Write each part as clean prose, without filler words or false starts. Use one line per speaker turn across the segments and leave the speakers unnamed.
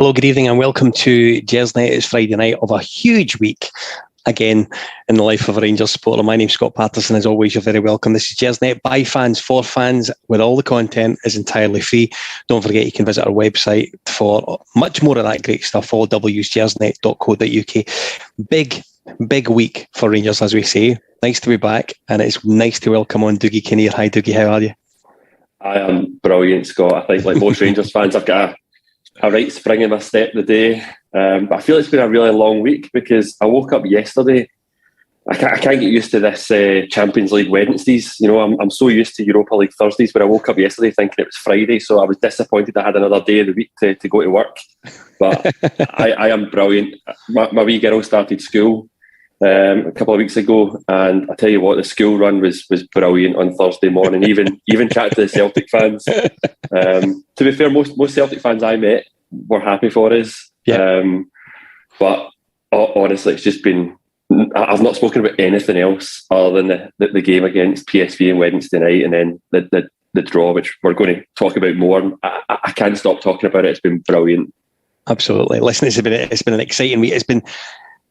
Hello, good evening and welcome to Gersnet. It's Friday night of a huge week again in the life of a Rangers supporter. My name's Scott Patterson. As always, you're very welcome. This is Gersnet by fans, for fans, where all the content is entirely free. Don't forget you can visit our website for much more of that great stuff, all gersnet.co.uk. Big week for Rangers, as we say. Nice to be back, and it's nice to welcome on Dougie Kinnear. Hi Dougie, how are you?
I am brilliant, Scott. I think like most Rangers fans, I've got a right spring in my step today. But I feel it's been a really long week because I woke up yesterday. I can't get used to this Champions League Wednesdays. You know, I'm so used to Europa League Thursdays, but I woke up yesterday thinking it was Friday, so I was disappointed I had another day of the week to go to work. But I am brilliant. My wee girl started school a couple of weeks ago, and I tell you what, the school run was brilliant on Thursday morning. Even chat to the Celtic fans. To be fair, most Celtic fans I met were happy for us.
Yeah.
But honestly, it's just been. I've not spoken about anything else other than the game against PSV on Wednesday night, and then the draw, which we're going to talk about more. I can't stop talking about it. It's been brilliant.
Absolutely. Listen, it's been an exciting week. It's been.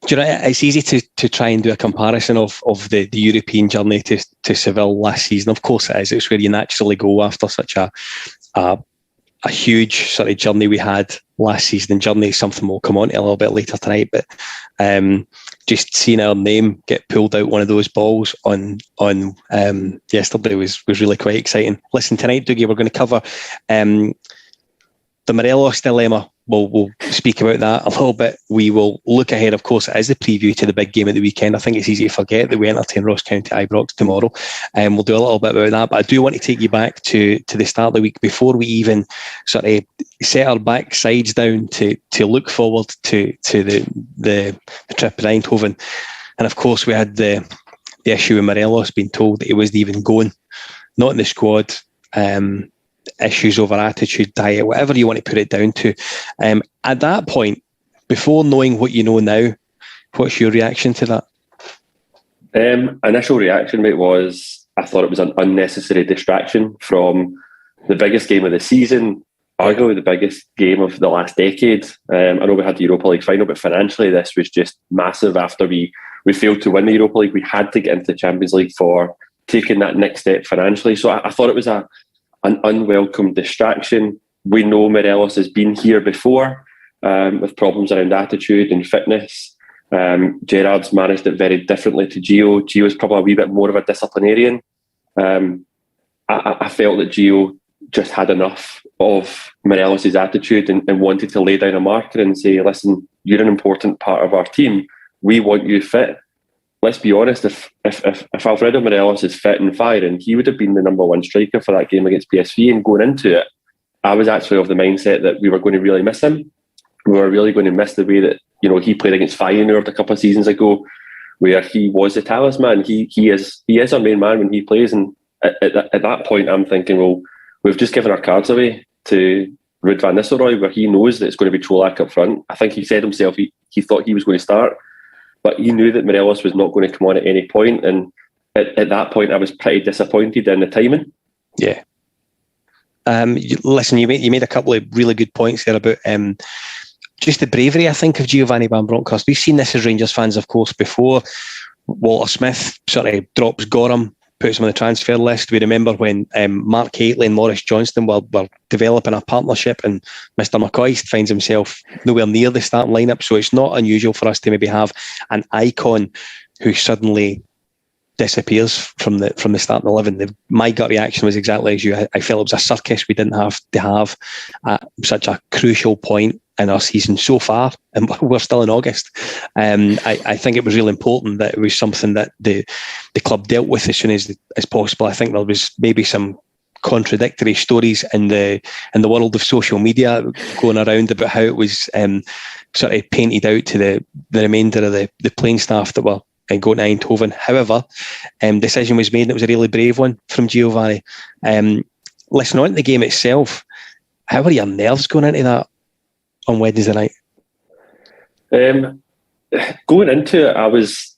Do you know, it's easy to try and do a comparison of the European journey to Seville last season. Of course it is. It's where you naturally go after such a huge sort of journey we had last season. And journey is something we'll come on to a little bit later tonight. But just seeing our name get pulled out one of those balls on yesterday was really quite exciting. Listen, tonight, Dougie, we're going to cover the Morelos dilemma. We'll speak about that a little bit. We will look ahead, of course, as the preview to the big game at the weekend. I think it's easy to forget that we entertain Ross County Ibrox tomorrow, and we'll do a little bit about that. But I do want to take you back to the start of the week before we even sort of set our backsides down to look forward to the trip in Eindhoven. And of course, we had the issue with Morelos being told that he wasn't even going, not in the squad. Issues over attitude, diet, whatever you want to put it down to. At that point, before knowing what you know now, what's your reaction to that?
Initial reaction, mate, was I thought it was an unnecessary distraction from the biggest game of the season, arguably the biggest game of the last decade. I know we had the Europa League final, but financially this was just massive. After we failed to win the Europa League, we had to get into the Champions League for taking that next step financially. So I thought it was an unwelcome distraction. We know Morelos has been here before with problems around attitude and fitness. Gerrard's managed it very differently to Gio. Gio's probably a wee bit more of a disciplinarian. I felt that Gio just had enough of Morelos' attitude and wanted to lay down a marker and say, listen, you're an important part of our team. We want you fit. Let's be honest, if Alfredo Morelos is fit and firing, he would have been the number one striker for that game against PSV. And going into it, I was actually of the mindset that we were going to really miss him. We were really going to miss the way that, you know, he played against Feyenoord a couple of seasons ago, where he was the talisman. He is our main man when he plays. And at that point, I'm thinking, well, we've just given our cards away to Ruud van Nistelrooy, where he knows that it's going to be Čolak up front. I think he said himself he thought he was going to start. But he knew that Morelos was not going to come on at any point, and at that point, I was pretty disappointed in the timing.
Yeah. Listen, you made a couple of really good points there about just the bravery, I think, of Giovanni Van Bronckhorst. We've seen this as Rangers fans, of course, before. Walter Smith sort of drops Gorham, puts him on the transfer list. We remember when Mark Haitley and Maurice Johnston were developing a partnership, and Mr. McCoy finds himself nowhere near the starting lineup. So it's not unusual for us to maybe have an icon who suddenly disappears from the starting 11. My gut reaction was exactly as you. I felt it was a circus we didn't have to have at such a crucial point in our season so far, and we're still in August. I think it was really important that it was something that the club dealt with as soon as possible. I think there was maybe some contradictory stories in the world of social media going around about how it was sort of painted out to the remainder of the playing staff that were going to Eindhoven. However, decision was made, and it was a really brave one from Giovanni. Listen, on to the game itself, how were your nerves going into that on Wednesday night?
Going into it, I was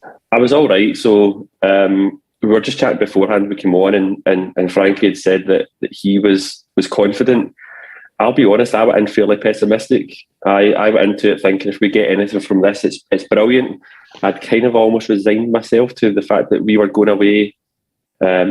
all right. So we were just chatting beforehand. We came on, and Frankie had said that he was confident. I'll be honest, I went in fairly pessimistic. I went into it thinking if we get anything from this, it's brilliant. I'd kind of almost resigned myself to the fact that we were going away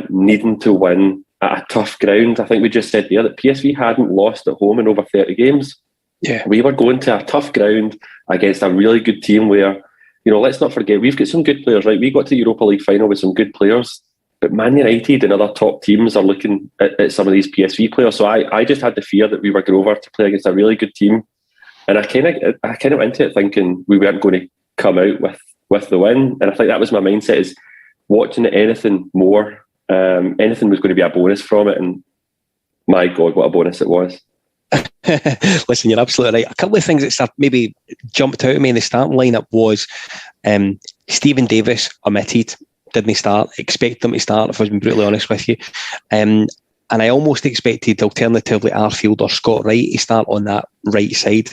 needing to win at a tough ground. I think we just said there that PSV hadn't lost at home in over 30 games.
Yeah,
we were going to a tough ground against a really good team where, let's not forget, we've got some good players, right? We got to the Europa League final with some good players, but Man United and other top teams are looking at some of these PSV players. So I just had the fear that we were going over to play against a really good team. And I kind of went into it thinking we weren't going to come out with the win. And I think that was my mindset, is watching anything more. Anything was going to be a bonus from it. And my God, what a bonus it was.
Listen, you're absolutely right. A couple of things that maybe jumped out at me in the starting lineup was Stephen Davis omitted. Didn't he start? Expect them to start, if I've been brutally honest with you. And I almost expected alternatively Arfield or Scott Wright to start on that right side.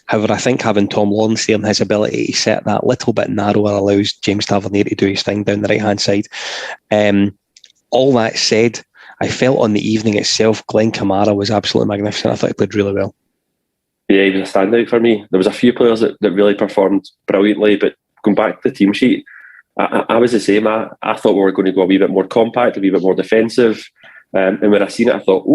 However, I think having Tom Lawrence there and his ability to set that little bit narrower allows James Tavernier to do his thing down the right-hand side. All that said, I felt on the evening itself, Glenn Kamara was absolutely magnificent. I thought he played really well.
Yeah, he was a standout for me. There was a few players that really performed brilliantly, but going back to the team sheet, I was the same. I thought we were going to go a wee bit more compact, a wee bit more defensive. And when I seen it, I thought,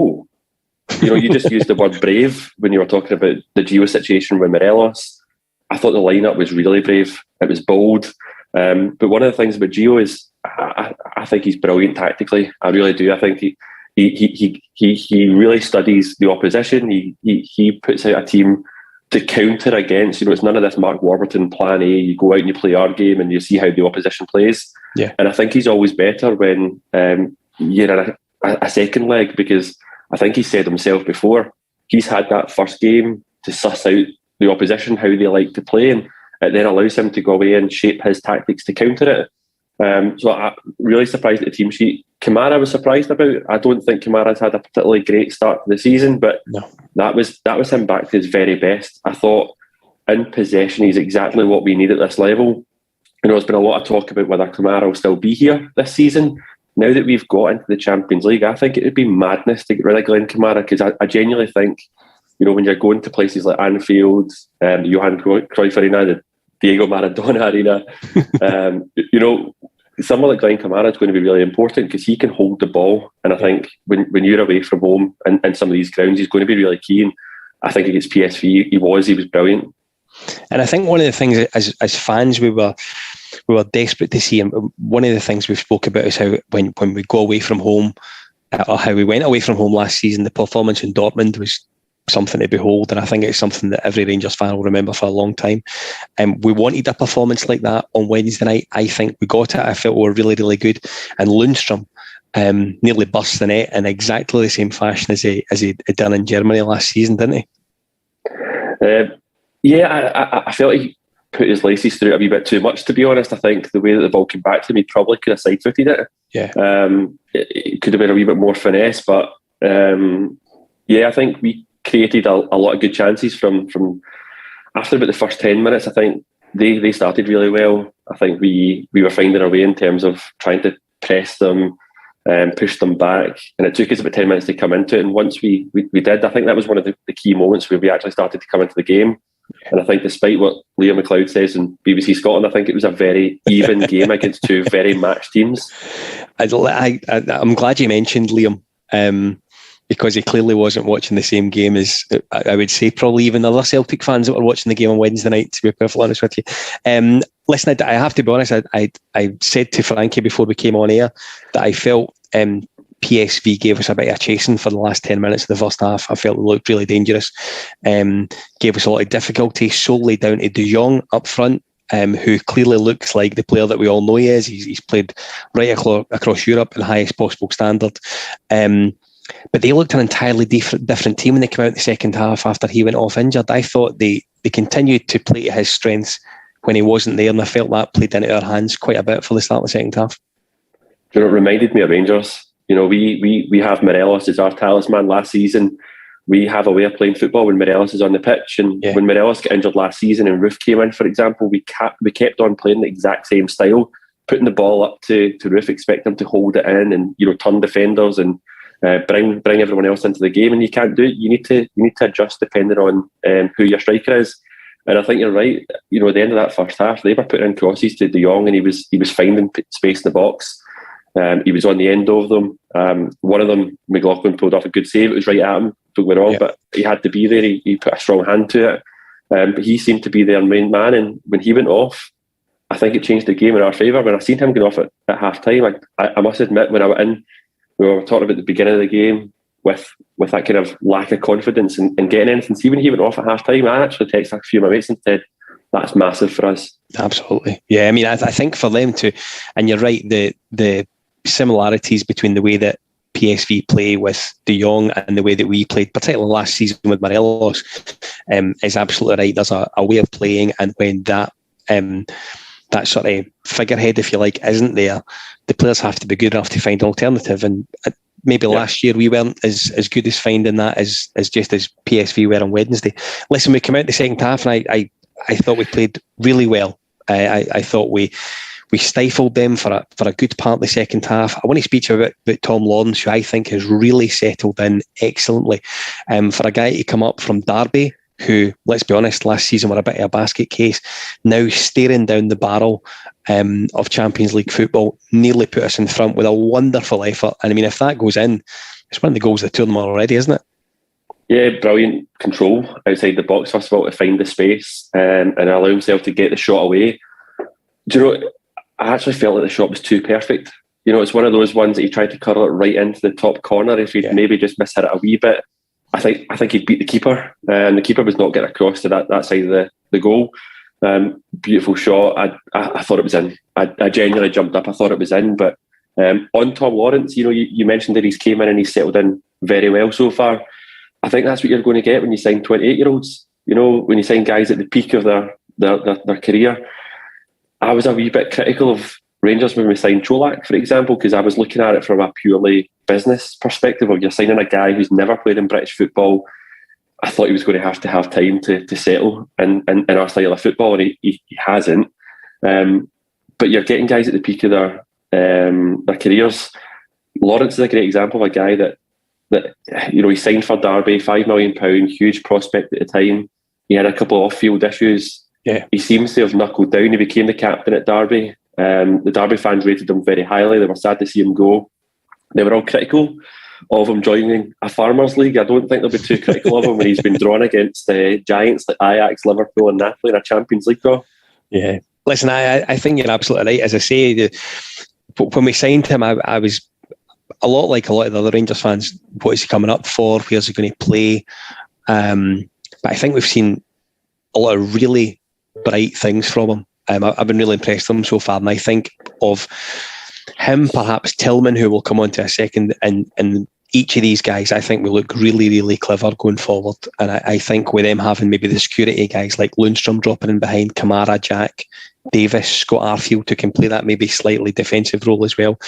you just used the word brave when you were talking about the Gio situation with Morelos. I thought the lineup was really brave. It was bold. But one of the things about Gio is I think he's brilliant tactically. I really do. I think he really studies the opposition. He puts out a team to counter against. It's none of this Mark Warburton plan A. You go out and you play our game and you see how the opposition plays. Yeah. And I think he's always better when you're in a second leg, because I think he said himself before, he's had that first game to suss out the opposition, how they like to play, and it then allows him to go away and shape his tactics to counter it. So I'm really surprised at the team sheet. Kamara was surprised about. I don't think Kamara's had a particularly great start to the season, but no. that was him back to his very best. I thought in possession he's exactly what we need at this level. There's been a lot of talk about whether Kamara will still be here this season. Now that we've got into the Champions League, I think it would be madness to get rid of Glenn Kamara, because I genuinely think, when you're going to places like Anfield, the Johan Cruyff Arena, the Diego Maradona Arena, someone like Glenn Kamara is going to be really important because he can hold the ball. And I think when you're away from home and some of these grounds, he's going to be really keen. I think against PSV, he was brilliant.
And I think one of the things as fans we were desperate to see him. One of the things we've spoke about is how when we go away from home, or how we went away from home last season, the performance in Dortmund was something to behold, and I think it's something that every Rangers fan will remember for a long time. We wanted a performance like that on Wednesday night. I think we got it. I felt we were really, really good. And Lundstrom nearly burst the net in exactly the same fashion as he had done in Germany last season, didn't he?
I felt he put his laces through it a wee bit too much, to be honest. I think the way that the ball came back to him, he probably could have side-footed it.
Yeah.
It could have been a wee bit more finesse, but I think we created a lot of good chances from after about the first 10 minutes. I think they started really well. I think we were finding our way in terms of trying to press them and push them back, and it took us about 10 minutes to come into it. And once we did, I think that was one of the key moments where we actually started to come into the game. And I think despite what Liam McLeod says in BBC Scotland, I think it was a very even game against two very matched teams.
I'm glad you mentioned Liam, because he clearly wasn't watching the same game as, I would say, probably even other Celtic fans that were watching the game on Wednesday night, to be perfectly honest with you. Listen, I have to be honest, I said to Frankie before we came on air that I felt PSV gave us a bit of a chasing for the last 10 minutes of the first half. I felt we looked really dangerous. Gave us a lot of difficulty, solely down to De Jong up front, who clearly looks like the player that we all know he is. He's played right across Europe in the highest possible standard. But they looked an entirely different team when they came out in the second half after he went off injured. I thought they continued to play to his strengths when he wasn't there, and I felt that played into our hands quite a bit for the start of the second half.
It reminded me of Rangers. We have Morelos as our talisman last season. We have a way of playing football when Morelos is on the pitch. And when Morelos got injured last season and Roof came in, for example, we kept on playing the exact same style, putting the ball up to Roof, expect him to hold it in and turn defenders. And bring everyone else into the game, and you can't do it. You need to adjust depending on who your striker is. And I think you're right. At the end of that first half, they were putting in crosses to De Jong, and he was finding space in the box. He was on the end of them. One of them, McLaughlin pulled off a good save. It was right at him, don't get me wrong, but he had to be there. He put a strong hand to it. But he seemed to be their main man, and when he went off, I think it changed the game in our favour. When I seen him going off at half time, I must admit, when I went in, we were talking about the beginning of the game with that kind of lack of confidence and getting anything. See, when he went off at half time, I actually texted a few of my mates and said, that's massive for us.
Absolutely. Yeah, I mean, I think for them to, and you're right, the similarities between the way that PSV play with De Jong and the way that we played, particularly last season with Morelos, is absolutely right. There's a way of playing, and when that sort of figurehead, if you like, isn't there, the players have to be good enough to find an alternative. And maybe last year we weren't as good as finding that as just as PSV were on Wednesday. Listen, we came out the second half, and I thought we played really well. I thought we stifled them for a good part of the second half. I want to speak to you about Tom Lawrence, who I think has really settled in excellently. For a guy to come up from Derby, who, let's be honest, last season were a bit of a basket case, now staring down the barrel of Champions League football, nearly put us in front with a wonderful effort. And I mean, if that goes in, it's one of the goals of the tournament already, isn't it?
Yeah, brilliant control outside the box, first of all, to find the space and allow himself to get the shot away. Do you know, I actually felt like the shot was too perfect. It's one of those ones that he tried to curl it right into the top corner. If he'd maybe just mishit it a wee bit, I think he'd beat the keeper, and the keeper was not getting across to that side of the goal. Beautiful shot. I thought it was in. I genuinely jumped up. I thought it was in. But on Tom Lawrence, you mentioned that he's came in and he's settled in very well so far. I think that's what you're going to get when you sign 28-year-olds. When you sign guys at the peak of their career. I was a wee bit critical of Rangers when we signed Čolak, for example, because I was looking at it from a purely business perspective of you're signing a guy who's never played in British football. I thought he was going to have time to settle in our style of football, and he hasn't. But you're getting guys at the peak of their careers. Lawrence is a great example of a guy that he signed for Derby, £5 million, huge prospect at the time. He had a couple of off-field issues. Yeah. He seems to have knuckled down. He became the captain at Derby. The Derby fans rated him very highly. They were sad to see him go. They were all critical of him joining a Farmers League. I don't think they'll be too critical of him when he's been drawn against giants like Ajax, Liverpool and Napoli in a Champions League draw. Yeah.
Listen, I think you're absolutely right. As I say, when we signed him, I was a lot like a lot of the other Rangers fans. What is he coming up for? Where's he going to play? But I think we've seen a lot of really bright things from him. I've been really impressed with him so far, and I think of him, perhaps Tillman, who will come on to a second, and each of these guys I think will look really, really clever going forward. And I think with them having maybe the security guys like Lundstrom dropping in behind, Kamara, Jack, Davis, Scott Arfield, who can play that maybe slightly defensive role as well.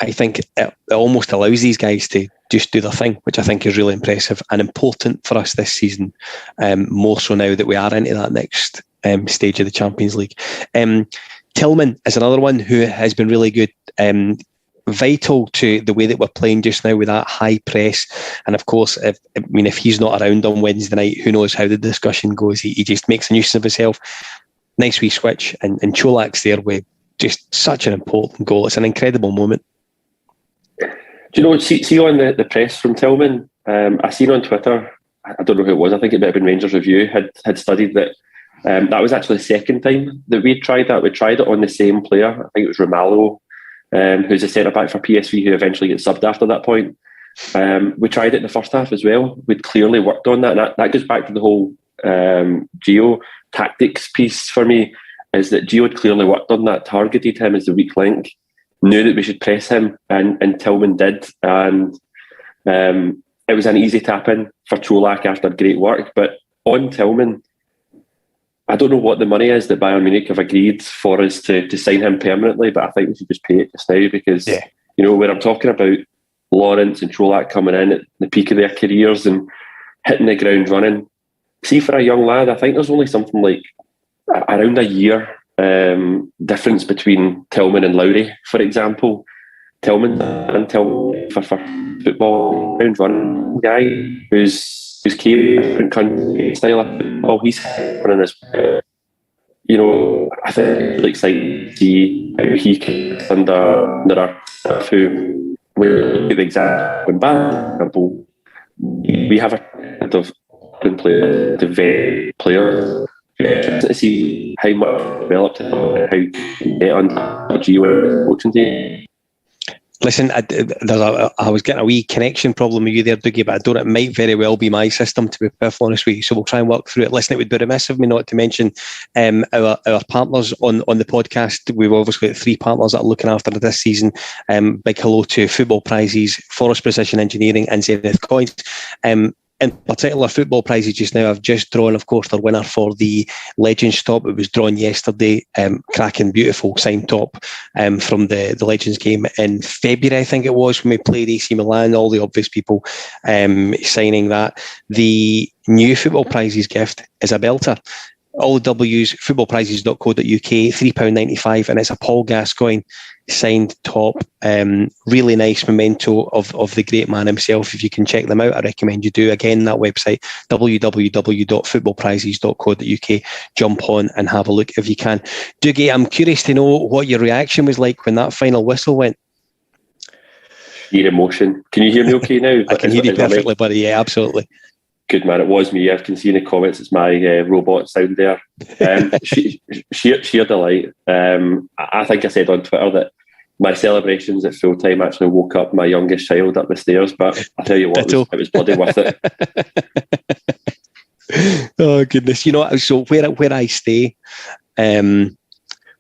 I think it almost allows these guys to just do their thing, which I think is really impressive and important for us this season, more so now that we are into that next stage of the Champions League. Tillman is another one who has been really good, vital to the way that we're playing just now with that high press. And of course, if he's not around on Wednesday night, who knows how the discussion goes. He just makes a nuisance of himself. Nice wee switch, and Čolak's there with just such an important goal. It's an incredible moment.
Do you know, see on the press from Tillman, I seen on Twitter, I don't know who it was, I think it might have been Rangers Review, had studied that that was actually the second time that we tried that. We tried it on the same player. I think it was Romalo, who's a centre-back for PSV, who eventually gets subbed after that point. We tried it in the first half as well. We'd clearly worked on that, and that goes back to the whole Gio tactics piece for me, is that Gio had clearly worked on that, targeted him as the weak link, knew that we should press him, and Tillman did. And it was an easy tap-in for Čolak after great work. But on Tillman, I don't know what the money is that Bayern Munich have agreed for us to sign him permanently, but I think we should just pay it just now because, when I'm talking about Lawrence and Čolak coming in at the peak of their careers and hitting the ground running, see, for a young lad, I think there's only something like around a year difference between Tillman and Lowry, for example. Tillman and Tillman for football round running guy who's came from a different country style of football. He's running his, I think it's really exciting to see how he can under our stuff who will be the exact when back. We have a kind of players, the very players. To see how much developed and how you can get on G when coaching team.
Listen, I was getting a wee connection problem with you there, Dougie, but it might very well be my system, to be perfectly honest with you. So we'll try and work through it. Listen, it would be remiss of me not to mention our partners on the podcast. We've obviously got 3 partners that are looking after this season. Big hello to Football Prizes, Forrest Precision Engineering and Zenith Coins. In particular, Football Prizes just now have just drawn, of course, their winner for the Legends top. It was drawn yesterday. Cracking, beautiful signed top from the Legends game in February, I think it was, when we played AC Milan. All the obvious people signing that. The new Football Prizes gift is a belter. All the W's, footballprizes.co.uk, £3.95, and it's a Paul Gascoigne signed top. Really nice memento of the great man himself. If you can check them out, I recommend you do. Again, that website, www.footballprizes.co.uk. Jump on and have a look if you can. Dougie, I'm curious to know what your reaction was like when that final whistle went.
Sheer emotion. Can you hear me okay now?
I can hear you perfectly, buddy. Yeah, absolutely.
Good man, it was me. I can see in the comments it's my robot sound there. Sheer delight. I think I said on Twitter that my celebrations at full time actually woke up my youngest child up the stairs, but I tell you what, it was bloody worth it.
Oh goodness. So where I stay, we're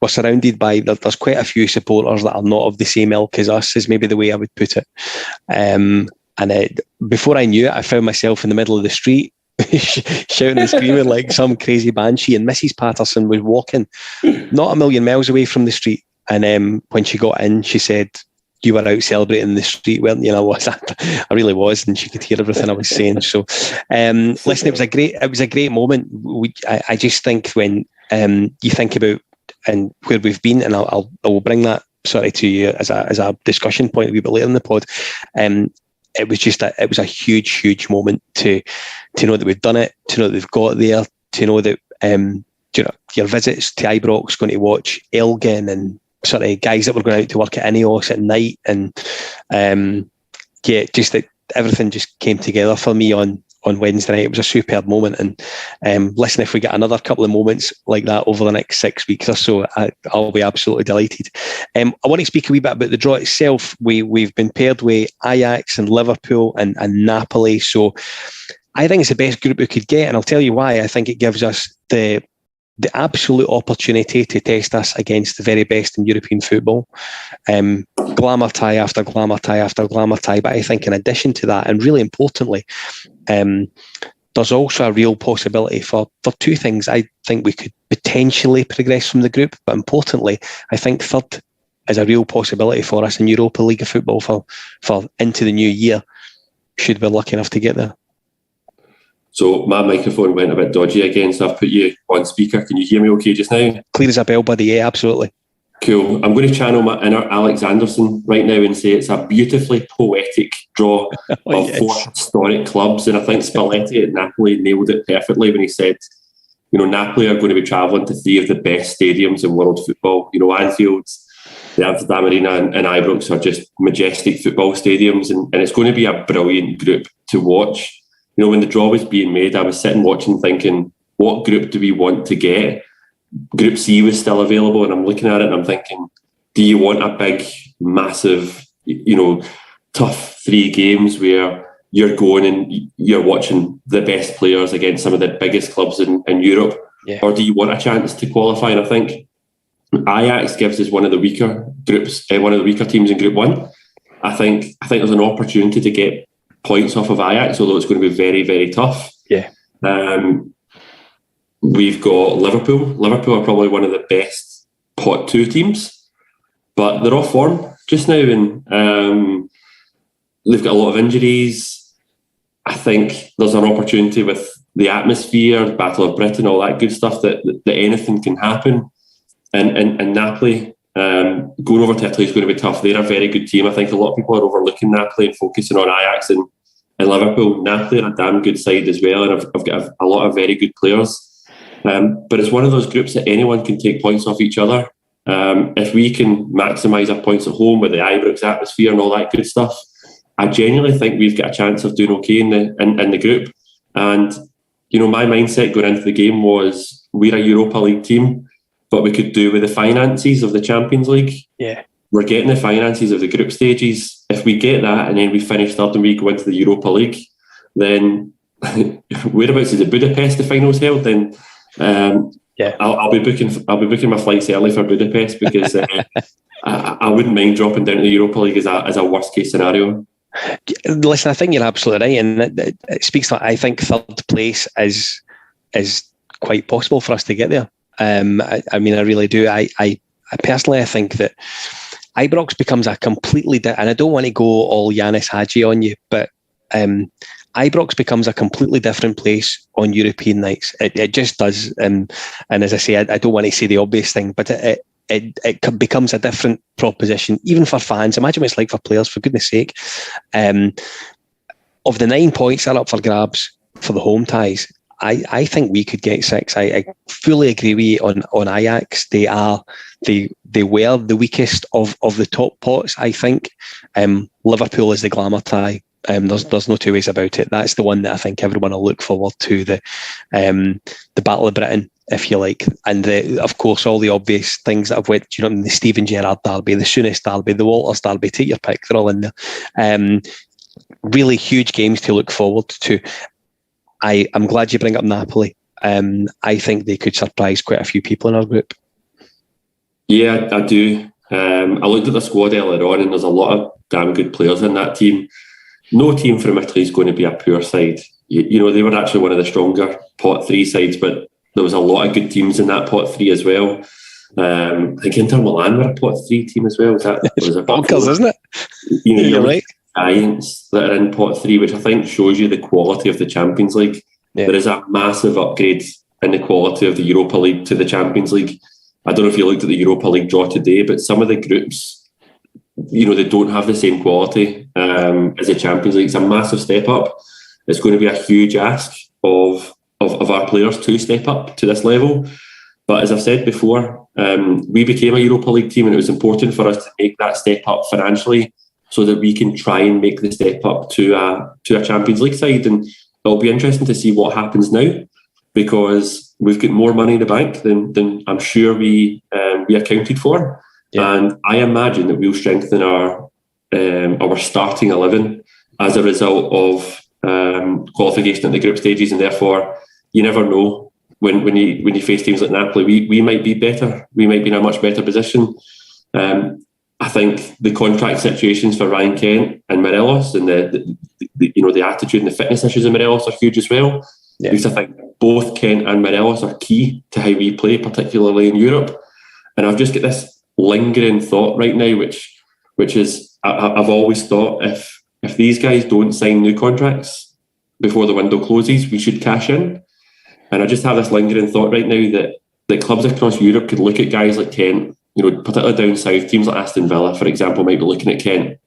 surrounded by, there's quite a few supporters that are not of the same ilk as us, is maybe the way I would put it. And before I knew it, I found myself in the middle of the street shouting and screaming like some crazy banshee. And Mrs. Patterson was walking not a million miles away from the street. And when she got in, she said, "You were out celebrating in the street, weren't you?" And I was. I really was, and she could hear everything I was saying. So, listen, it was a great moment. I just think when you think about and where we've been, and I will bring that sort of to you as a discussion point a wee bit later in the pod. It was a huge moment to know that we've done it, to know that we've got there, to know that your visits to Ibrox, going to watch Elgin and sort of guys that were going out to work at Ineos at night, and just that everything just came together for me on Wednesday night. It was a superb moment, and listen, if we get another couple of moments like that over the next 6 weeks or so, I'll be absolutely delighted. I want to speak a wee bit about the draw itself. We've been paired with Ajax and Liverpool and Napoli, so I think it's the best group we could get, and I'll tell you why. I think it gives us the absolute opportunity to test us against the very best in European football. Glamour tie after glamour tie after glamour tie. But I think in addition to that, and really importantly, there's also a real possibility for 2 things. I think we could potentially progress from the group, but importantly, I think third is a real possibility for us in Europa League of football for into the new year, should we're lucky enough to get there.
So my microphone went a bit dodgy again, so I've put you on speaker. Can you hear me okay just now?
Clear as a bell, buddy. Yeah, absolutely.
Cool. I'm going to channel my inner Alex Anderson right now and say it's a beautifully poetic draw of 4 historic clubs. And I think Spalletti at Napoli nailed it perfectly when he said, Napoli are going to be travelling to 3 of the best stadiums in world football. Anfield, the Amsterdam Arena and Ibrox are just majestic football stadiums. And it's going to be a brilliant group to watch. When the draw was being made, I was sitting watching thinking, what group do we want to get? Group C was still available, and I'm looking at it and I'm thinking, do you want a big, massive, tough 3 games where you're going and you're watching the best players against some of the biggest clubs in Europe? Yeah. Or do you want a chance to qualify? And I think Ajax gives us one of the weaker groups, one of the weaker teams in Group 1. I think there's an opportunity to get points off of Ajax, although it's going to be very, very tough.
Yeah.
We've got Liverpool. Liverpool are probably one of the best pot 2 teams, but they're off form just now, and they've got a lot of injuries. I think there's an opportunity with the atmosphere, Battle of Britain, all that good stuff, that anything can happen. And Napoli, Going over to Italy is going to be tough. They're a very good team. I think a lot of people are overlooking Napoli and focusing on Ajax and Liverpool. Napoli are a damn good side as well, and I've got a lot of very good players. But it's one of those groups that anyone can take points off each other. If we can maximise our points at home with the Ibrox atmosphere and all that good stuff, I genuinely think we've got a chance of doing okay in the group. And my mindset going into the game was we're a Europa League team, but we could do with the finances of the Champions League.
Yeah,
we're getting the finances of the group stages. If we get that and then we finish third and we go into the Europa League, then whereabouts is it? Budapest the finals held? Then I'll be booking my flights early for Budapest because I wouldn't mind dropping down to the Europa League as a worst case scenario.
Listen, I think you're absolutely right, and it speaks to, I think, third place is quite possible for us to get there. I mean, I really do. I personally, I think that Ibrox becomes a completely and I don't want to go all Yanis Hadji on you, but Ibrox becomes a completely different place on European nights. It just does. And as I say, I don't want to say the obvious thing, but it becomes a different proposition, even for fans. Imagine what it's like for players, for goodness sake. Of the 9 points that are up for grabs for the home ties, I think we could get 6. I fully agree with you on Ajax. They were the weakest of the top pots, I think. Liverpool is the glamour tie. There's no two ways about it. That's the one that I think everyone will look forward to, the Battle of Britain, if you like. And of course, all the obvious things that I've went, the Steven Gerrard derby, the Souness derby, the Walters derby, take your pick, they're all in there. Really huge games to look forward to. I'm glad you bring up Napoli. I think they could surprise quite a few people in our group. Yeah,
I do. I looked at the squad earlier on, and there's a lot of damn good players in that team. No team from Italy is going to be a poor side. They were actually one of the stronger pot 3 sides, but there was a lot of good teams in that pot 3 as well. I think Inter Milan were a pot 3 team as well. Was it
bonkers, isn't it?
You're right. Giants that are in pot 3, which I think shows you the quality of the Champions League. Yeah. There is a massive upgrade in the quality of the Europa League to the Champions League. I don't know if you looked at the Europa League draw today, but some of the groups, they don't have the same quality as the Champions League. It's a massive step up. It's going to be a huge ask of our players to step up to this level. But as I've said before, we became a Europa League team, and it was important for us to make that step up financially so that we can try and make the step up to a Champions League side. And it'll be interesting to see what happens now, because we've got more money in the bank than I'm sure we accounted for. Yeah. And I imagine that we'll strengthen our starting 11 as a result of qualification at the group stages, and therefore you never know when you face teams like Napoli. We might be better. We might be in a much better position. I think the contract situations for Ryan Kent and Morelos, and the attitude and the fitness issues of Morelos are huge as well. Yeah. Because I think both Kent and Morelos are key to how we play, particularly in Europe. And I've just got this lingering thought right now, which is I've always thought if these guys don't sign new contracts before the window closes, we should cash in. And I just have this lingering thought right now that clubs across Europe could look at guys like Kent, particularly down south, teams like Aston Villa, for example, might be looking at Kent.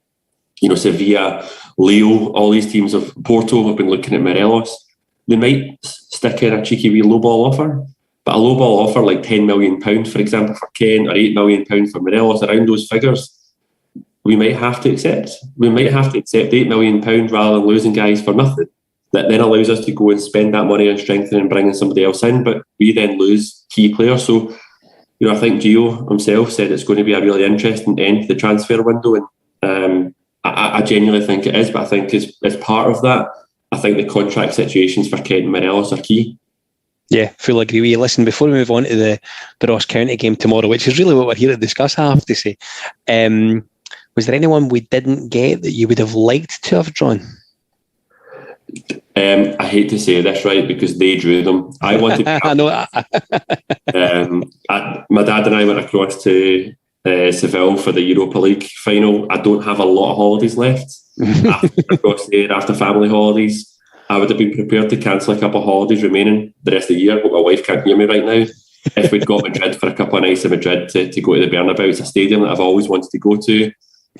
Sevilla, Leo, all these teams of Porto have been looking at Morelos. They might stick in a cheeky wee low ball offer, but a low ball offer like £10 million, for example, for Kent, or £8 million for Morelos, around those figures, we might have to accept. We might have to accept £8 million rather than losing guys for nothing. That then allows us to go and spend that money on strengthening and bringing somebody else in, but we then lose key players. So, I think Gio himself said it's going to be a really interesting end to the transfer window, and I genuinely think it is. But I think as part of that, I think the contract situations for Kent and Morelos are key.
Yeah, fully agree with you. Listen, before we move on to the Ross County game tomorrow, which is really what we're here to discuss, I have to say, was there anyone we didn't get that you would have liked to have drawn?
I hate to say this, right, because they drew them. I wanted.
I know that.
My dad and I went across to Seville for the Europa League final. I don't have a lot of holidays left. Across there after family holidays, I would have been prepared to cancel a couple of holidays remaining the rest of the year, but my wife can't hear me right now. if we'd got Madrid for a couple of nights in Madrid to go to the Bernabeu. It's a stadium that I've always wanted to go to.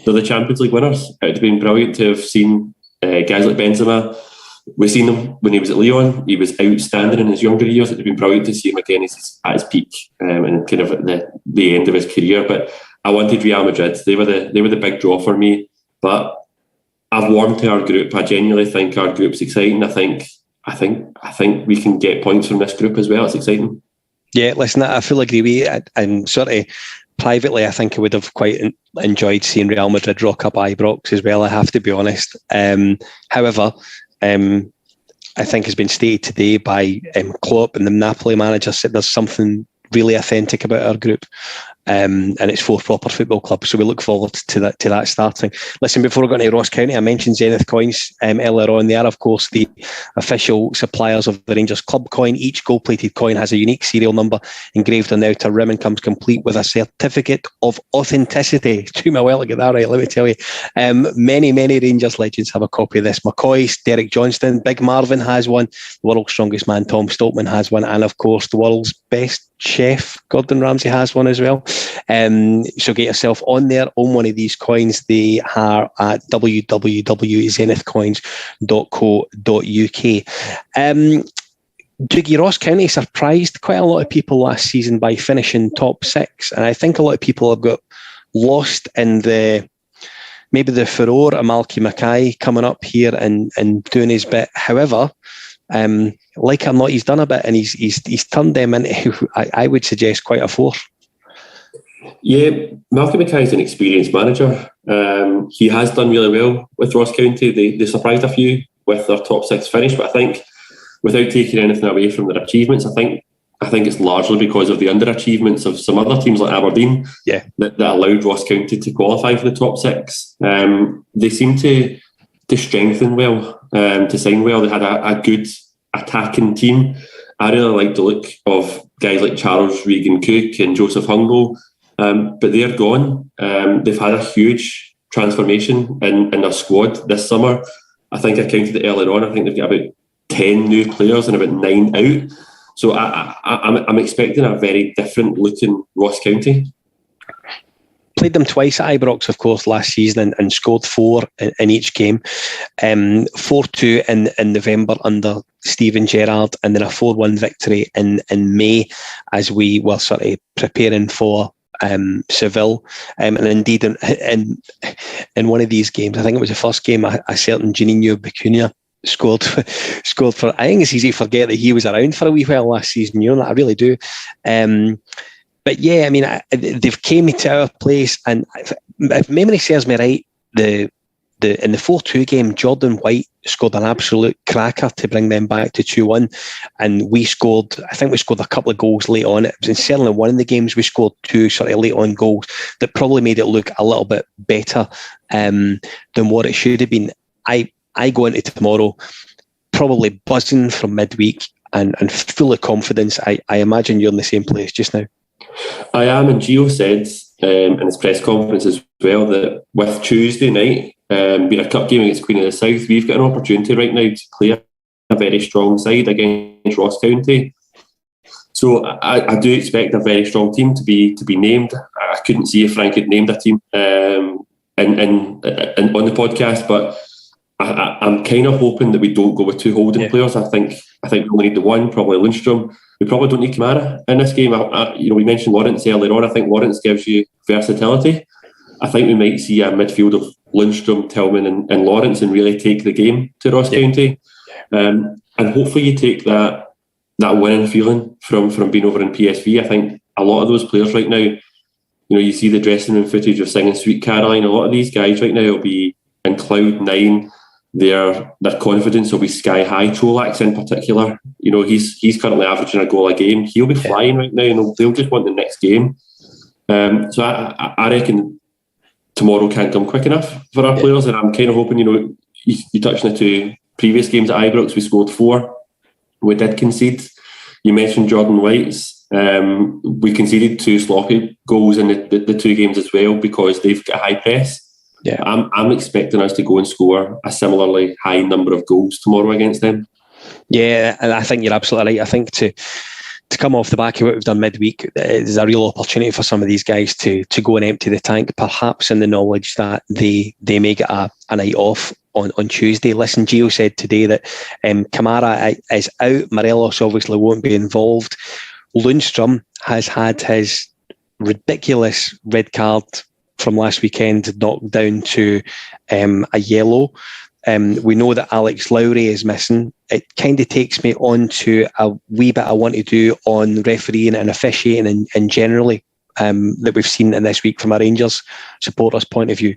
They're the Champions League winners. It would have been brilliant to have seen guys like Benzema. We've seen him when he was at Lyon. He was outstanding in his younger years. It would have been brilliant to see him again at his peak and kind of at the end of his career. But I wanted Real Madrid. They were the big draw for me. But I've warmed to our group. I genuinely think our group's exciting. I think we can get points from this group as well. It's exciting.
Yeah, listen, I fully agree with you. And sort of privately, I think I would have quite enjoyed seeing Real Madrid rock up Ibrox as well, I have to be honest. However, I think has been stated today by Klopp and the Napoli manager, said there's something really authentic about our group. And it's 4 proper football clubs, so we look forward to that starting. Listen, before we go into Ross County, I mentioned Zenith Coins earlier on. They are, of course, the official suppliers of the Rangers Club coin. Each gold-plated coin has a unique serial number engraved on the outer rim and comes complete with a certificate of authenticity. It took me a while to get that right, let me tell you. Many Rangers legends have a copy of this. McCoy, Derek Johnston, Big Marvin has one, the world's strongest man, Tom Stoltman, has one, and of course, the world's best chef, Gordon Ramsay, has one as well. So get yourself on there, own one of these coins. They are at www.zenithcoins.co.uk. Dougie, Ross County surprised quite a lot of people last season by finishing top 6, and I think a lot of people have got lost in maybe the furore of Malky Mackay coming up here and doing his bit. However, like or not, he's done a bit, and he's turned them into, I would suggest, quite a force.
Yeah, Malky Mackay is an experienced manager. He has done really well with Ross County. They surprised a few with their top 6 finish, but I think without taking anything away from their achievements, I think it's largely because of the underachievements of some other teams like Aberdeen that allowed Ross County to qualify for the top 6. They seem to strengthen well, to sign well. They had a good attacking team. I really like the look of guys like Charles Regan-Cook and Joseph Hungo, but they're gone. They've had a huge transformation in their squad this summer. I think I counted it earlier on. I think they've got about 10 new players and about 9 out. So I'm expecting a very different looking Ross County.
Played them twice at Ibrox, of course, last season and scored 4 in each game. 4-2 in November under Steven Gerrard, and then a 4-1 victory in May as we were sort of preparing for Seville. And indeed, in one of these games, I think it was the first game, a certain Juninho Bacuna scored for. I think it's easy to forget that he was around for a wee while last season. You know that, I really do. But yeah, I mean, they've came to our place, and if memory serves me right, in the 4-2 game, Jordan White scored an absolute cracker to bring them back to 2-1, and I think we scored a couple of goals late on. It was certainly one of the games we scored 2 sort of late on goals that probably made it look a little bit better than what it should have been. I go into tomorrow probably buzzing from midweek and full of confidence. I imagine you're in the same place just now.
I am, and Gio said in his press conference as well that with Tuesday night being a cup game against Queen of the South, we've got an opportunity right now to clear a very strong side against Ross County. So I do expect a very strong team to be named. I couldn't see if Frank had named a team on the podcast, but I'm kind of hoping that we don't go with 2 holding players. I think we only need the one, probably Lundstrom. We probably don't need Kamara in this game. We mentioned Lawrence earlier on. I think Lawrence gives you versatility. I think we might see a midfield of Lundstrom, Tillman and Lawrence and really take the game to Ross County. And hopefully you take that winning feeling from being over in PSV. I think a lot of those players right now, you see the dressing room footage of singing Sweet Caroline. A lot of these guys right now will be in cloud 9. Their confidence will be sky high. Trolax in particular, he's currently averaging a goal a game. He'll be flying right now, and they'll just want the next game. So I reckon tomorrow can't come quick enough for our players, and I'm kind of hoping, you touched on the 2 previous games at Ibrox, we scored 4. We did concede. You mentioned Jordan White's. We conceded 2 sloppy goals in the 2 games as well because they've got a high press. Yeah, I'm expecting us to go and score a similarly high number of goals tomorrow against them.
Yeah, and I think you're absolutely right. I think to to come off the back of what we've done midweek, there's a real opportunity for some of these guys to go and empty the tank, perhaps in the knowledge that they may get a night off on Tuesday. Listen, Gio said today that Kamara is out. Morelos obviously won't be involved. Lundstrom has had his ridiculous red card from last weekend knocked down to a yellow. We know that Alex Lowry is missing. It kind of takes me on to a wee bit I want to do on refereeing and officiating and generally that we've seen in this week from a Rangers supporters' point of view.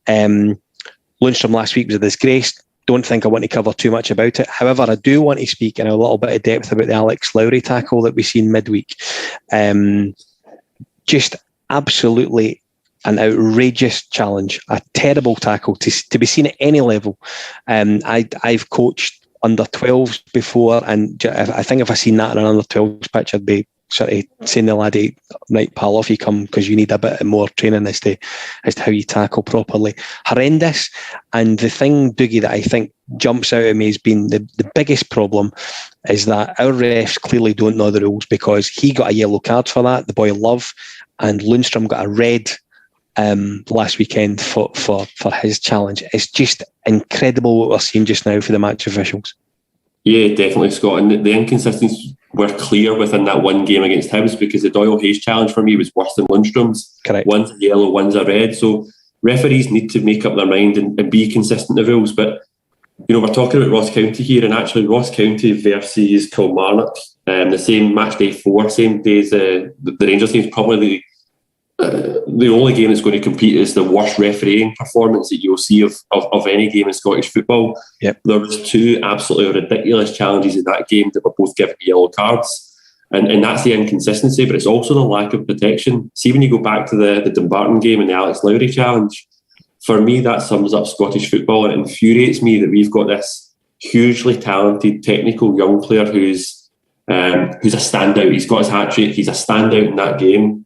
Lundstrom last week was a disgrace. Don't think I want to cover too much about it. However, I do want to speak in a little bit of depth about the Alex Lowry tackle that we've seen midweek. Just absolutely an outrageous challenge, a terrible tackle to be seen at any level. I've coached under 12s before, and I think if I seen that in an under 12s pitch, I'd be sort of saying the laddie, right, pal, off you come, because you need a bit more training as to how you tackle properly. Horrendous. And the thing, Dougie, that I think jumps out at me has been the biggest problem is that our refs clearly don't know the rules, because he got a yellow card for that, the boy Love, and Lundstrom got a red last weekend for his challenge. It's just incredible what we're seeing just now for the match officials. Yeah,
definitely, Scott. And the inconsistencies were clear within that one game against Hibs, because the Doyle Hayes challenge for me was worse than Lundstrom's.
Correct.
One's a yellow, one's a red. So referees need to make up their mind and be consistent with rules. But, we're talking about Ross County here, and actually Ross County versus Kilmarnock, the same match day 4, same day as the Rangers game, is probably the only game that's going to compete is the worst refereeing performance that you'll see of any game in Scottish football.
Yep.
There was 2 absolutely ridiculous challenges in that game that were both given yellow cards. And that's the inconsistency, but it's also the lack of protection. See, when you go back to the Dumbarton game and the Alex Lowry challenge, for me, that sums up Scottish football, and it infuriates me that we've got this hugely talented, technical young player who's a standout. He's got his hat-trick. He's a standout in that game.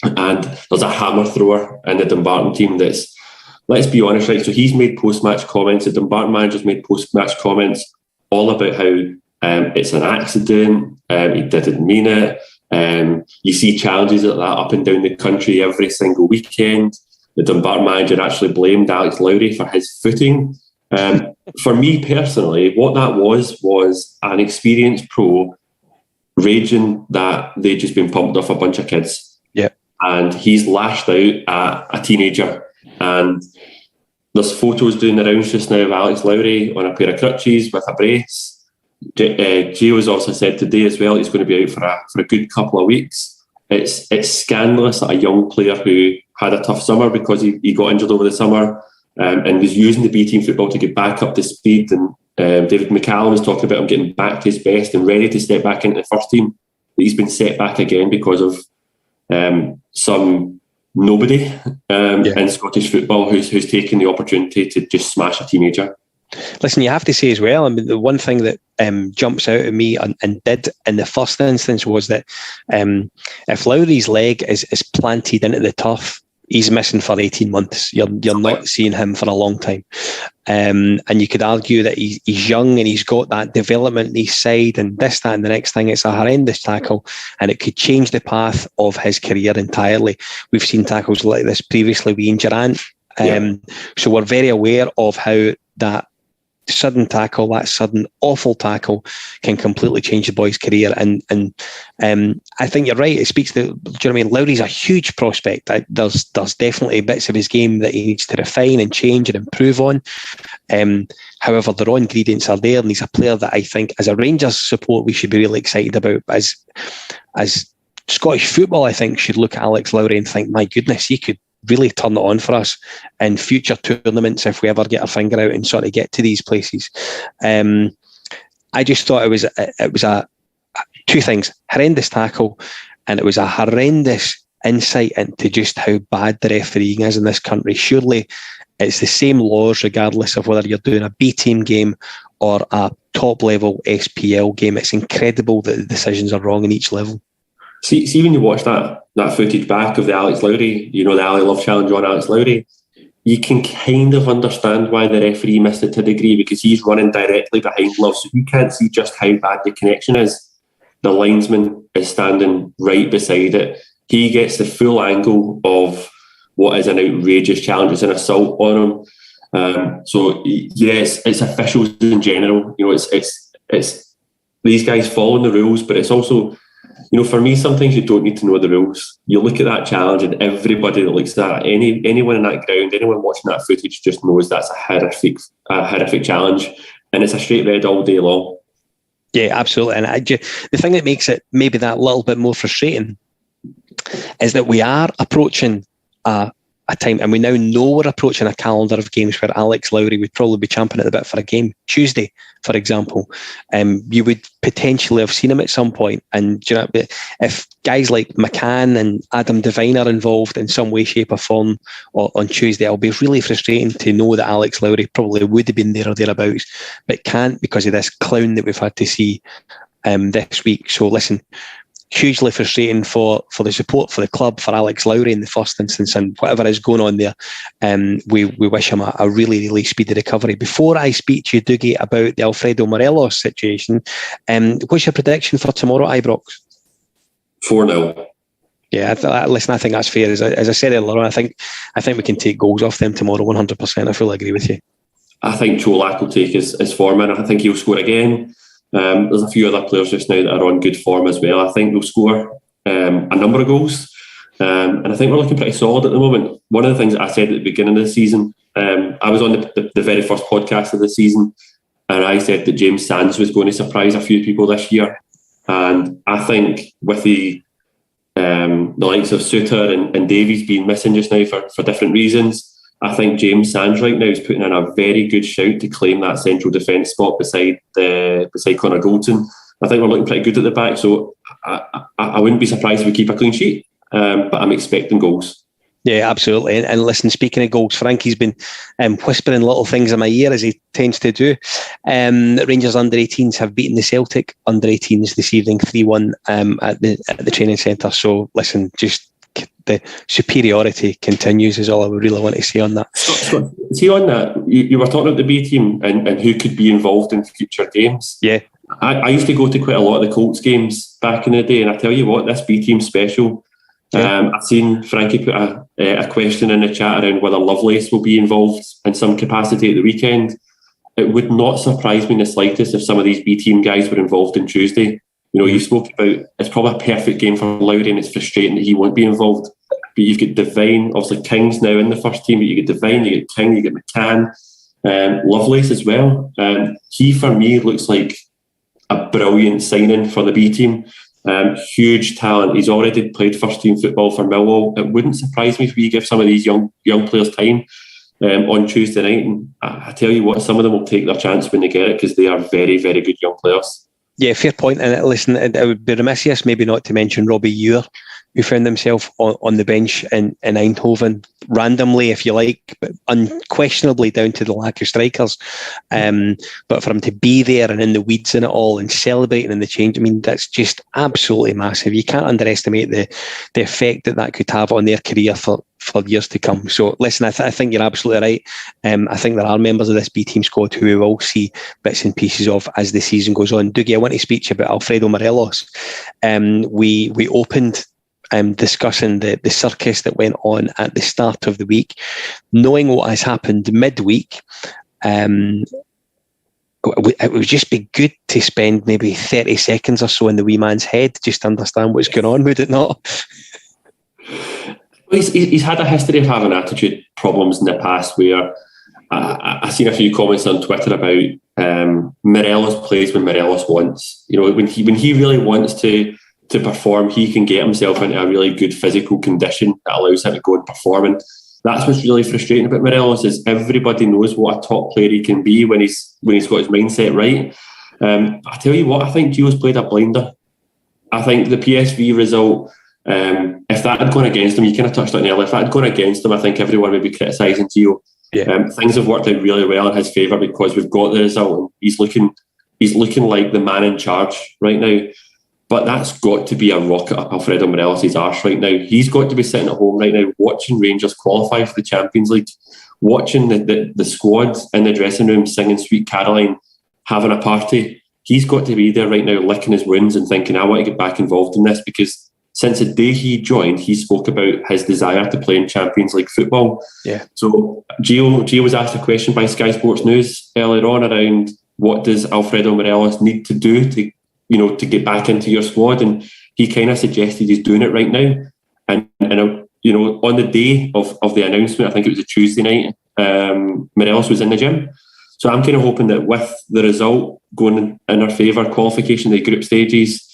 And there's a hammer thrower in the Dumbarton team that's, let's be honest, right? So he's made post-match comments. The Dumbarton manager's made post-match comments all about how it's an accident. He didn't mean it. You see challenges like that up and down the country every single weekend. The Dumbarton manager actually blamed Alex Lowry for his footing. For me personally, what that was an experienced pro raging that they'd just been pumped off a bunch of kids.
Yeah.
And he's lashed out at a teenager. And there's photos doing the rounds just now of Alex Lowry on a pair of crutches with a brace. Gio's also said today as well he's going to be out for a good couple of weeks. It's scandalous that a young player who had a tough summer because he got injured over the summer and was using the B team football to get back up to speed. And David McCallum was talking about him getting back to his best and ready to step back into the first team. But he's been set back again because of some nobody in Scottish football who's taken the opportunity to just smash a teenager.
Listen, you have to say as well, I mean, the one thing that jumps out at me and did in the first instance was that if Lowry's leg is planted into the turf, he's missing for 18 months. You're not seeing him for a long time. And you could argue that he's young and he's got that development in his side and this, that and the next thing. It's a horrendous tackle and it could change the path of his career entirely. We've seen tackles like this previously with Ian Durrant. So we're very aware of how that sudden tackle, that sudden awful tackle can completely change the boy's career. And I think you're right. It speaks to, do you know what I mean? Lowry's a huge prospect. There's definitely bits of his game that he needs to refine and change and improve on. However, the raw ingredients are there, and he's a player that I think as a Rangers support we should be really excited about. As Scottish football, I think, should look at Alex Lowry and think, my goodness, he could really turn it on for us in future tournaments if we ever get our finger out and sort of get to these places. I just thought it was a two things: horrendous tackle, and it was a horrendous insight into just how bad the refereeing is in this country. Surely it's the same laws regardless of whether you're doing a B team game or a top level SPL game. It's incredible that the decisions are wrong in each level.
See when you watch that footage back of the Alex Lowry, the Ali Love challenge on Alex Lowry, you can kind of understand why the referee missed it to a degree, because he's running directly behind Love, so you can't see just how bad the connection is. The linesman is standing right beside it. He gets the full angle of what is an outrageous challenge. It's an assault on him. So yes, it's officials in general. It's these guys following the rules, but it's also, for me, sometimes you don't need to know the rules. You look at that challenge, and everybody that looks at that, anyone in that ground, anyone watching that footage, just knows that's a horrific challenge, and it's a straight red all day long. Yeah,
absolutely. And the thing that makes it maybe that little bit more frustrating is that we are approaching a time, and we now know we're approaching a calendar of games where Alex Lowry would probably be champing at the bit for a game. Tuesday, for example, you would potentially have seen him at some point. And if guys like McCann and Adam Devine are involved in some way, shape or form on Tuesday, it'll be really frustrating to know that Alex Lowry probably would have been there or thereabouts, but can't because of this clown that we've had to see this week. So listen, hugely frustrating for the support for the club, for Alex Lowry in the first instance, and whatever is going on there. We wish him a really, really speedy recovery. Before I speak to you, Dougie, about the Alfredo Morelos situation, what's your prediction for tomorrow, Ibrox?
4-0.
Yeah, listen, I think that's fair. As I said earlier on, I think we can take goals off them tomorrow, 100%. I fully agree with you.
I think Cholak will take his form in. I think he'll score again. There's a few other players just now that are on good form as well. I think they'll score a number of goals, and I think we're looking pretty solid at the moment. One of the things that I said at the beginning of the season, I was on the very first podcast of the season, and I said that James Sands was going to surprise a few people this year, and I think with the likes of Suter and Davies being missing just now for different reasons, I think James Sands right now is putting in a very good shout to claim that central defence spot beside Connor Goldson. I think we're looking pretty good at the back, so I wouldn't be surprised if we keep a clean sheet, but I'm expecting goals.
Yeah, absolutely. And listen, speaking of goals, Frankie's been whispering little things in my ear, as he tends to do. Rangers under-18s have beaten the Celtic under-18s this evening 3-1 at the training centre. So listen, just the superiority continues is all I would really want to say on that.
So, see, on that, you were talking about the B team and who could be involved in future games.
Yeah.
I used to go to quite a lot of the Colts games back in the day, and I tell you what, this B team's special. Yeah. I've seen Frankie put a question in the chat around whether Lovelace will be involved in some capacity at the weekend. It would not surprise me in the slightest if some of these B team guys were involved on Tuesday. You spoke about it's probably a perfect game for Lowry, and it's frustrating that he won't be involved. But you've got Devine, obviously King's now in the first team, but you get Devine, you get King, you get McCann, Lovelace as well. He, for me, looks like a brilliant signing for the B team. Huge talent. He's already played first team football for Millwall. It wouldn't surprise me if we give some of these young players time on Tuesday night. And I tell you what, some of them will take their chance when they get it because they are very, very good young players.
Yeah, fair point. And listen, it would be remiss of us maybe not to mention Robbie Ewer, who found himself on the bench in Eindhoven, randomly, if you like, but unquestionably down to the lack of strikers. But for him to be there and in the weeds in it all and celebrating in the change, I mean, that's just absolutely massive. You can't underestimate the effect that could have on their career for years to come. So listen, I think you're absolutely right. I think there are members of this B team squad who we will see bits and pieces of as the season goes on. Dougie, I want to speak to you about Alfredo Morelos. We opened discussing the circus that went on at the start of the week. Knowing what has happened midweek, it would just be good to spend maybe 30 seconds or so in the wee man's head just to understand what's going on, would it not?
He's had a history of having attitude problems in the past where I've seen a few comments on Twitter about Morelos plays when Morelos wants. When he really wants to perform, he can get himself into a really good physical condition that allows him to go and perform. And that's what's really frustrating about Morelos is everybody knows what a top player he can be when he's got his mindset right. I tell you what, I think Gio's played a blinder. I think the PSV result, if that had gone against him, you kind of touched on it earlier, if that had gone against him, I think everyone would be criticising Gio. Yeah. Things have worked out really well in his favour because we've got the result and he's looking like the man in charge right now. But that's got to be a rocket up Alfredo Morelos' arse right now. He's got to be sitting at home right now watching Rangers qualify for the Champions League, watching the squad in the dressing room singing Sweet Caroline, having a party. he's got to be there right now licking his wounds and thinking, I want to get back involved in this, because since the day he joined, he spoke about his desire to play in Champions League football.
Yeah.
So Gio was asked a question by Sky Sports News earlier on around what does Alfredo Morelos need to do to get back into your squad, and he kind of suggested he's doing it right now. And on the day of the announcement, I think it was a Tuesday night, Morelos was in the gym. So I'm kind of hoping that with the result going in our favour, qualification of the group stages,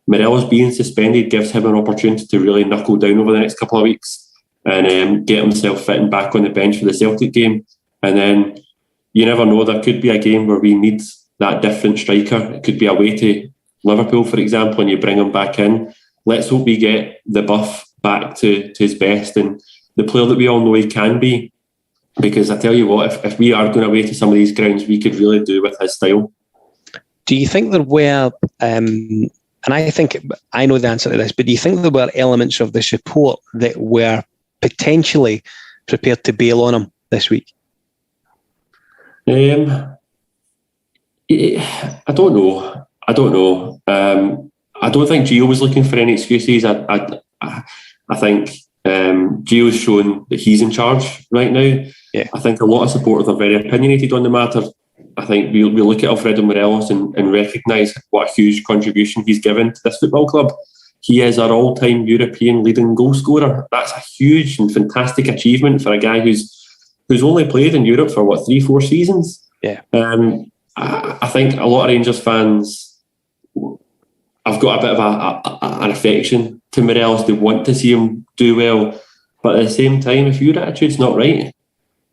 Morelos being suspended gives him an opportunity to really knuckle down over the next couple of weeks and get himself fit and back on the bench for the Celtic game. And then you never know, there could be a game where we need that different striker. It could be away to Liverpool, for example, and you bring him back in. Let's hope we get the buff back to his best and the player that we all know he can be. Because I tell you what, if we are going away to some of these grounds, we could really do with his style.
Do you think there were, and I think I know the answer to this, but do you think there were elements of the support that were potentially prepared to bail on him this week?
I don't know. I don't think Gio was looking for any excuses. I think Gio's shown that he's in charge right now.
Yeah.
I think a lot of supporters are very opinionated on the matter. I think we look at Alfredo Morelos and recognise what a huge contribution he's given to this football club. He is our all-time European leading goal scorer. That's a huge and fantastic achievement for a guy who's only played in Europe for 3-4 seasons.
Yeah.
I think a lot of Rangers fans have got a bit of an affection to Morelos. They want to see him do well, but at the same time, if your attitude's not right,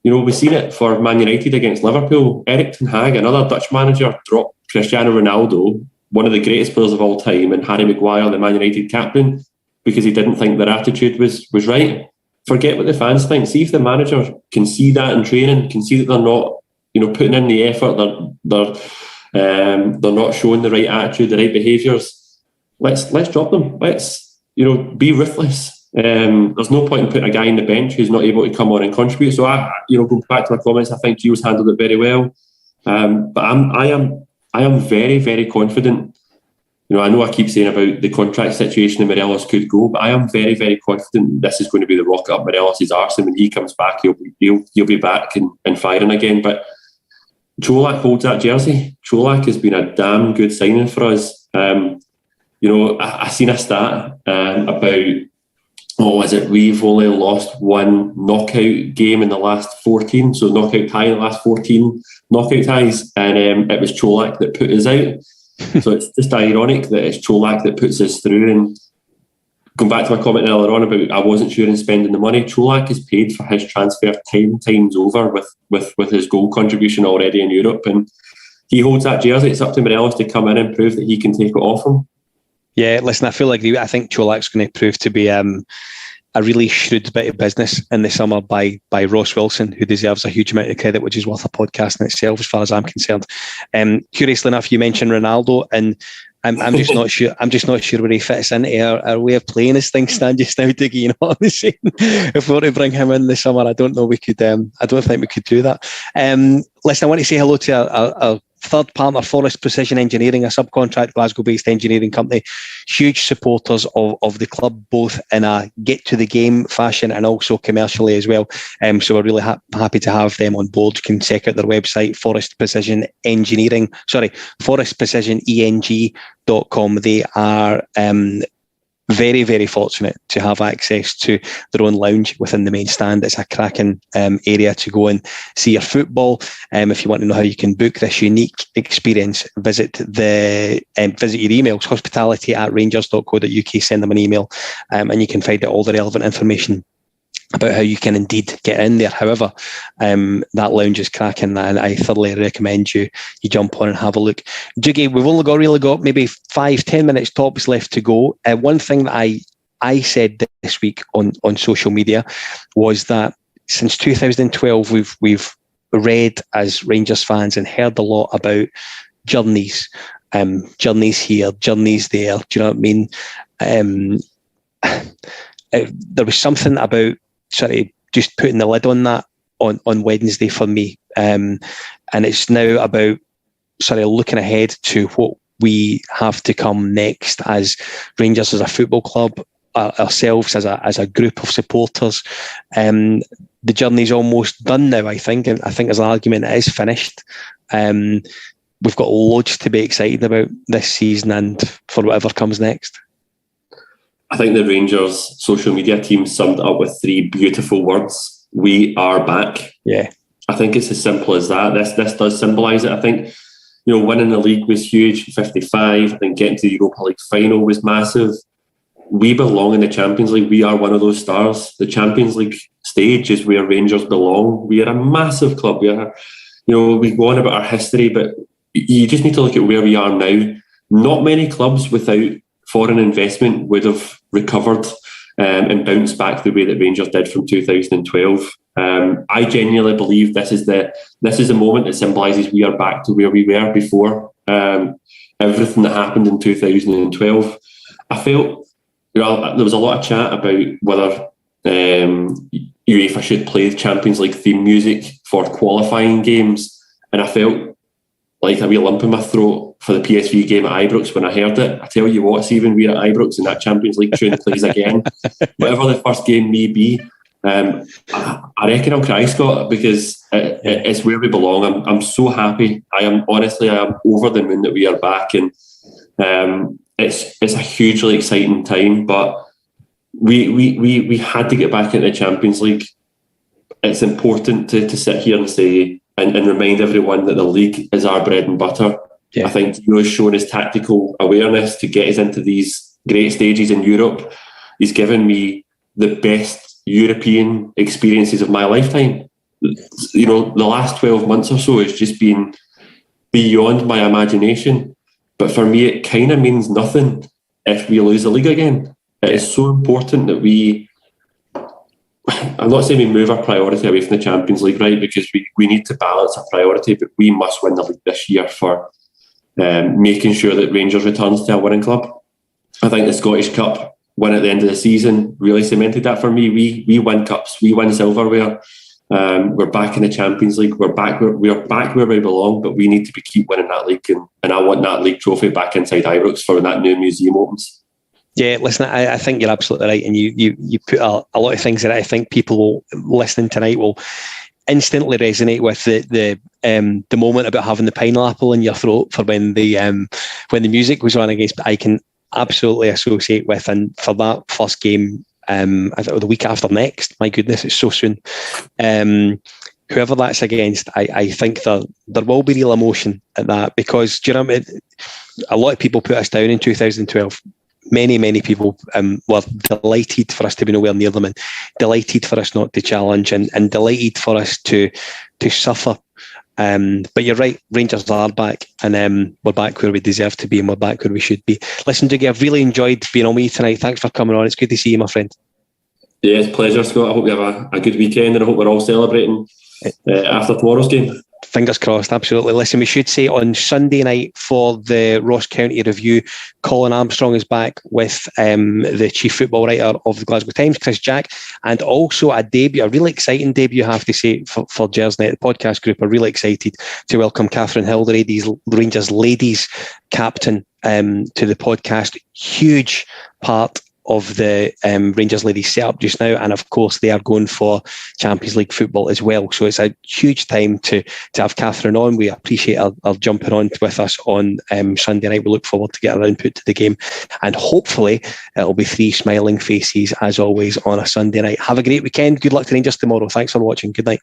we've seen it for Man United against Liverpool. Erik ten Hag, another Dutch manager, dropped Cristiano Ronaldo, one of the greatest players of all time, and Harry Maguire, the Man United captain, because he didn't think their attitude was right. Forget what the fans think. See if the manager can see that in training, can see that they're not, putting in the effort, they're not showing the right attitude, the right behaviours. Let's drop them. Let's be ruthless. There's no point in putting a guy on the bench who's not able to come on and contribute. So go back to my comments. I think Gio's handled it very well. But I am very, very confident. I know I keep saying about the contract situation and Morelos could go, but I am very, very confident this is going to be the rocket up Morelos' arse, and when he comes back, he'll be back and firing again. But Čolak holds that jersey. Čolak has been a damn good signing for us. I seen a stat about, we've only lost one knockout game in the last 14, so knockout tie in the last 14 knockout ties, and it was Čolak that put us out. So it's just ironic that it's Čolak that puts us through. And going back to my comment earlier on about I wasn't sure in spending the money, Čolak is paid for his transfer 10 times over with his goal contribution already in Europe, and he holds that jersey. It's up to Morelos to come in and prove that he can take it off him. Yeah,
listen, I think Čolak's going to prove to be a really shrewd bit of business in the summer by Ross Wilson, who deserves a huge amount of credit, which is worth a podcast in itself, as far as I'm concerned. Curiously enough, you mentioned Ronaldo, and I'm just not sure. I'm just not sure where he fits into our way of playing as things stand just now, Dougie. You know what I'm saying? If we were to bring him in this summer, I don't know. We could. I don't think we could do that. Listen, I want to say hello to our third partner, Forrest Precision Engineering, a subcontract Glasgow-based engineering company. Huge supporters of the club, both in a get-to-the-game fashion and also commercially as well. So we're really happy to have them on board. You can check out their website, forrestprecisioneng.com. They are very, very fortunate to have access to their own lounge within the main stand. It's a cracking area to go and see your football. If you want to know how you can book this unique experience, visit your emails, hospitality@rangers.co.uk, send them an email, and you can find out all the relevant information about how you can indeed get in there. However, that lounge is cracking, and I thoroughly recommend you jump on and have a look. Dougie, we've only really got maybe 5-10 minutes tops left to go. One thing that I said this week on social media was that since 2012 we've read as Rangers fans and heard a lot about journeys, journeys here, journeys there. Do you know what I mean? There was something about just putting the lid on that on Wednesday for me, and it's now about looking ahead to what we have to come next as Rangers as a football club, ourselves as a group of supporters. The journey's almost done now, I think, and I think as an argument it is finished. We've got loads to be excited about this season and for whatever comes next.
I think the Rangers social media team summed it up with 3 beautiful words: we are back.
Yeah.
I think it's as simple as that. This does symbolise it. I think, winning the league was huge, 55. I think getting to the Europa League final was massive. We belong in the Champions League. We are one of those stars. The Champions League stage is where Rangers belong. We are a massive club. We are, we go on about our history, but you just need to look at where we are now. Not many clubs without foreign investment would have recovered and bounced back the way that Rangers did from 2012. I genuinely believe this is the moment that symbolises we are back to where we were before everything that happened in 2012. I felt there was a lot of chat about whether UEFA should play the Champions League theme music for qualifying games, and I felt like a wee lump in my throat for the PSV game at Ibrox when I heard it. I tell you what, see, when we're at Ibrox and that Champions League tune plays again, whatever the first game may be, I reckon I'll cry, Scott, because it's where we belong. I'm so happy. I am over the moon that we are back, and it's a hugely exciting time. But we had to get back into the Champions League. It's important to sit here and say and remind everyone that the league is our bread and butter. Yeah. I think Gio has shown his tactical awareness to get us into these great stages in Europe. He's given me the best European experiences of my lifetime. The last 12 months or so has just been beyond my imagination. But for me, it kind of means nothing if we lose the league again. It is so important that I'm not saying we move our priority away from the Champions League, right? Because we need to balance our priority, but we must win the league this year for making sure that Rangers returns to a winning club. I think the Scottish Cup win at the end of the season really cemented that for me. We win cups, we win silverware. We're back in the Champions League. We're back where we belong, but we need to keep winning that league, and I want that league trophy back inside Ibrox for when that new museum opens. Yeah,
listen, I think you're absolutely right, and you put a lot of things that I think people listening tonight will instantly resonate with the moment about having the pineapple in your throat for when the music was on against. I can absolutely associate with, and for that first game, I think the week after next. My goodness, it's so soon. Whoever that's against, I think there will be real emotion at that, because do you know, a lot of people put us down in 2012. Many people were delighted for us to be nowhere near them, and delighted for us not to challenge, and delighted for us to suffer. But you're right, Rangers are back, and we're back where we deserve to be, and we're back where we should be. Listen, Dougie, I've really enjoyed being on with you tonight. Thanks for coming on. It's good to see you, my friend.
Yeah, it's a pleasure, Scott. I hope you have a good weekend, and I hope we're all celebrating after tomorrow's game.
Fingers crossed, absolutely. Listen, we should say on Sunday night for the Ross County Review, Colin Armstrong is back with the chief football writer of the Glasgow Times, Chris Jack, and also a really exciting debut, I have to say, for Gersnet, the podcast group are really excited to welcome Catherine Hill, the Rangers ladies captain, to the podcast. Huge part of the Rangers ladies setup just now, and of course they are going for Champions League football as well, so it's a huge time to have Catherine on. We appreciate her jumping on with us on Sunday night. We look forward to get her input to the game, and hopefully it'll be 3 smiling faces as always on a Sunday night. Have a great weekend. Good luck to Rangers tomorrow. Thanks for watching. Good night.